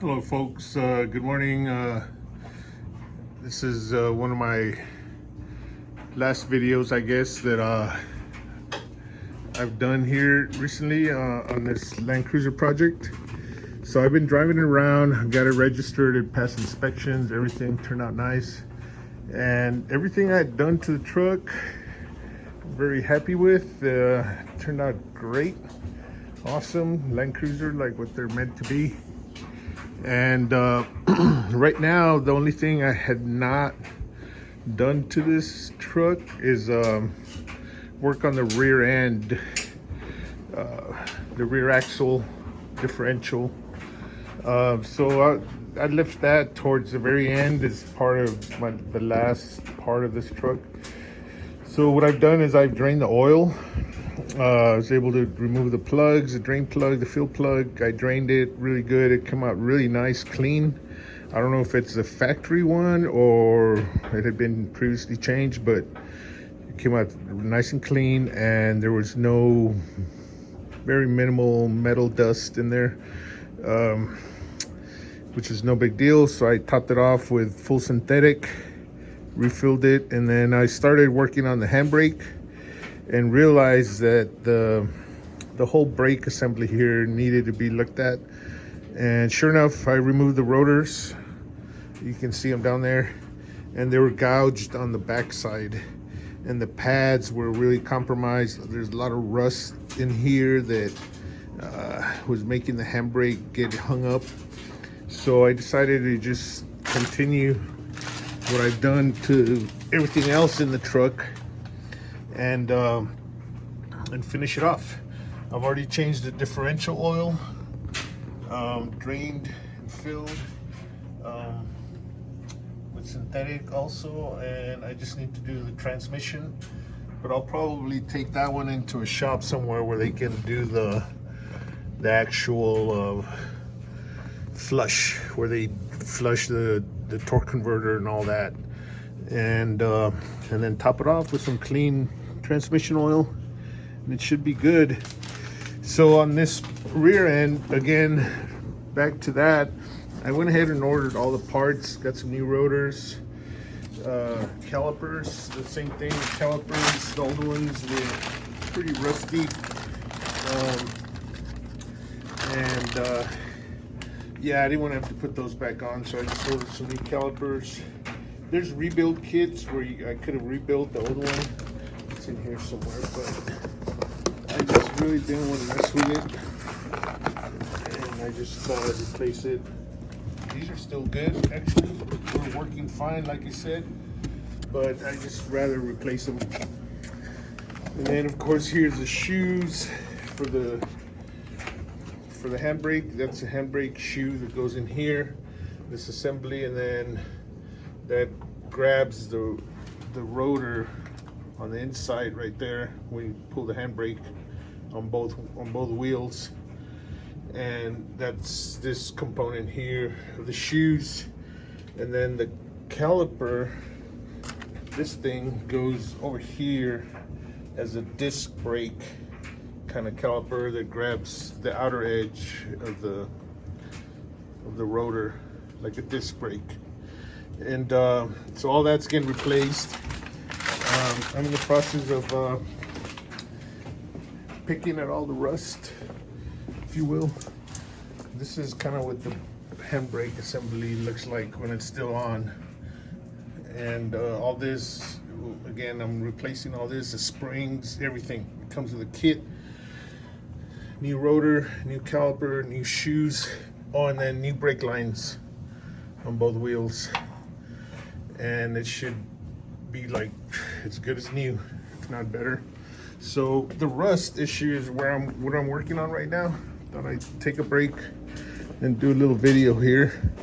Hello folks, good morning. This is one of my last videos, I guess, that I've done here recently on this Land Cruiser project. So I've been driving it around, got it registered, it passed inspections, everything turned out nice. And everything I had done to the truck, I'm very happy with. Turned out great, awesome. Land Cruiser, like what they're meant to be. And right now, the only thing I had not done to this truck is work on the rear end, the rear axle differential. So I left that towards the very end as part of the last part of this truck. So what I've done is I've drained the oil. I was able to remove the plugs, the drain plug, the fuel plug. I drained it really good. It came out really nice, clean. I don't know if it's the factory one or it had been previously changed, but it came out nice and clean, and there was no very minimal metal dust in there, which is no big deal. So I topped it off with full synthetic, refilled it, and then I started working on the handbrake and realized that the whole brake assembly here needed to be looked at. And sure enough, I removed the rotors. You can see them down there, and they were gouged on the backside, and the pads were really compromised. There's a lot of rust in here that was making the handbrake get hung up. So I decided to just continue what I've done to everything else in the truck and finish it off. I've already changed the differential oil, drained and filled with synthetic also, and I just need to do the transmission. But I'll probably take that one into a shop somewhere where they can do the actual flush, where they flush the torque converter and all that, and then top it off with some clean transmission oil, and it should be good. So on this rear end, again, back to that, I went ahead and ordered all the parts. Got some new rotors, calipers, the same thing. The calipers, the old ones were pretty rusty, yeah, I didn't want to have to put those back on, so I just ordered some new calipers. There's rebuild kits where I could have rebuilt the old one. It's in here somewhere, but I just really didn't want to mess with it, and I just thought I'd replace it. These are still good, actually. They're working fine, like I said, but I just rather replace them. And then, of course, here's the shoes for the handbrake. That's a handbrake shoe that goes in here, this assembly, and then that grabs the rotor on the inside right there when you pull the handbrake on both wheels. And that's this component here of the shoes. And then the caliper, this thing goes over here as a disc brake kind of caliper that grabs the outer edge of the rotor like a disc brake. And so all that's getting replaced. I'm in the process of picking at all the rust, if you will. This is kind of what the handbrake assembly looks like when it's still on. And all this, again, I'm replacing all this, the springs, everything. It comes with a kit. New rotor, new caliper, new shoes, oh, and then new brake lines on both wheels. And it should be like as good as new, if not better. So the rust issue is what I'm working on right now. Thought I'd take a break and do a little video here.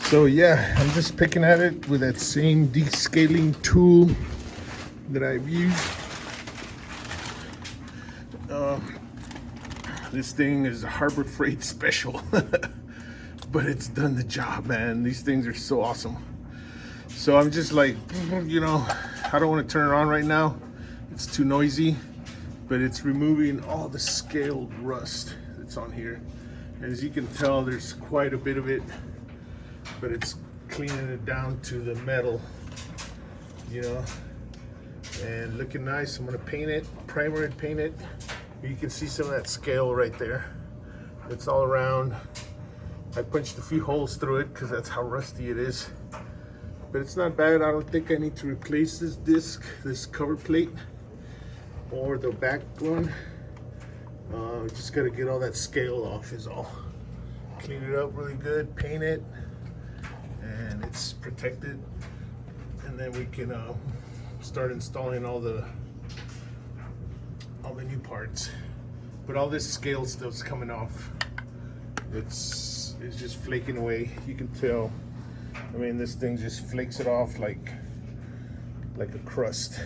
So yeah, I'm just picking at it with that same descaling tool that I've used. This thing is a Harbor Freight special, but it's done the job, man. These things are so awesome. So I'm just like, you know, I don't want to turn it on right now. It's too noisy, but it's removing all the scaled rust that's on here. As you can tell, there's quite a bit of it, but it's cleaning it down to the metal, you know, and looking nice. I'm gonna paint it, primer and paint it. You can see some of that scale right there. It's all around. I punched a few holes through it because that's how rusty it is. But it's not bad. I don't think I need to replace this disc, this cover plate, or the back one. Just gotta get all that scale off is all. Clean it up really good, paint it, and it's protected. And then we can start installing all the new parts. But all this scale stuff's coming off. It's just flaking away. You can tell. I mean, this thing just flakes it off like a crust.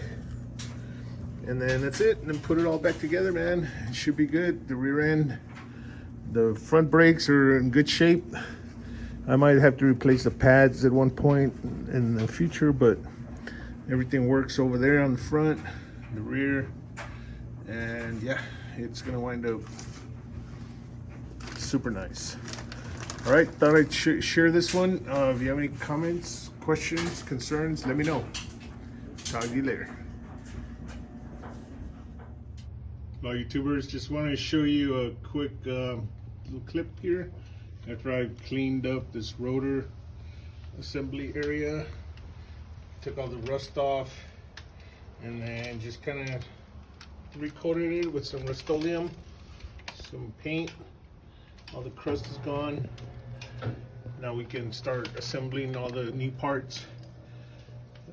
And then that's it. And then put it all back together, man. It should be good. The rear end, the front brakes are in good shape. I might have to replace the pads at one point in the future, but everything works over there on the front, the rear, and yeah, it's gonna wind up super nice. All right, thought I'd share this one. If you have any comments, questions, concerns, let me know. Talk to you later. Well, YouTubers, just wanted to show you a quick little clip here after I cleaned up this rotor assembly area, took all the rust off, and then just kind of recoated it with some Rust-Oleum, some paint. All the crust is gone. Now we can start assembling all the new parts.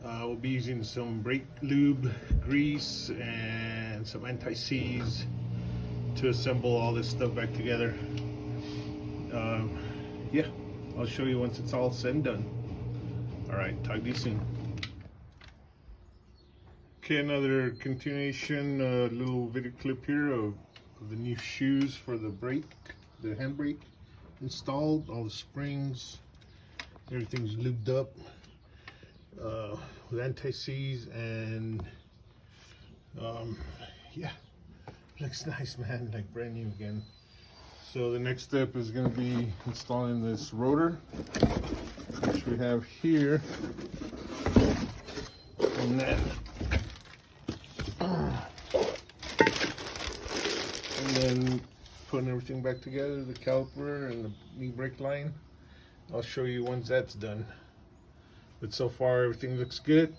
We'll be using some brake lube, grease, and some anti-seize to assemble all this stuff back together. Yeah, I'll show you once it's all said and done. All right, talk to you soon. Okay, another continuation, little video clip here of the new shoes for the brake, the handbrake installed, all the springs, everything's lubed up with anti-seize, and yeah, looks nice, man, like brand new again. So the next step is going to be installing this rotor, which we have here, and then putting everything back together, the caliper and the knee brake line. I'll show you once that's done. But so far everything looks good.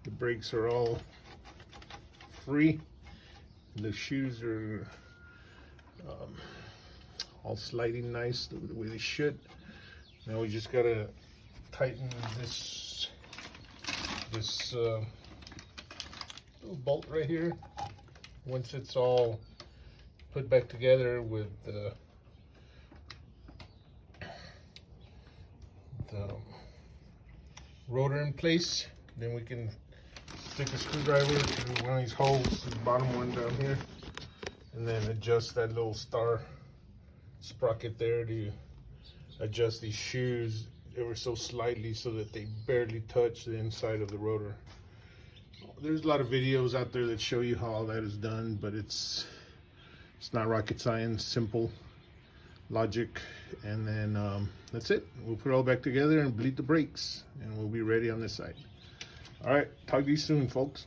The brakes are all free. The shoes are all sliding nice the way they should. Now we just gotta tighten this little bolt right here. Once it's all put back together with the rotor in place, then we can stick a screwdriver to one of these holes, the bottom one down here, and then adjust that little star sprocket there to adjust these shoes ever so slightly so that they barely touch the inside of the rotor. There's a lot of videos out there that show you how all that is done, but it's not rocket science, simple logic. And then that's it. We'll put it all back together and bleed the brakes, and we'll be ready on this side. All right, talk to you soon, folks.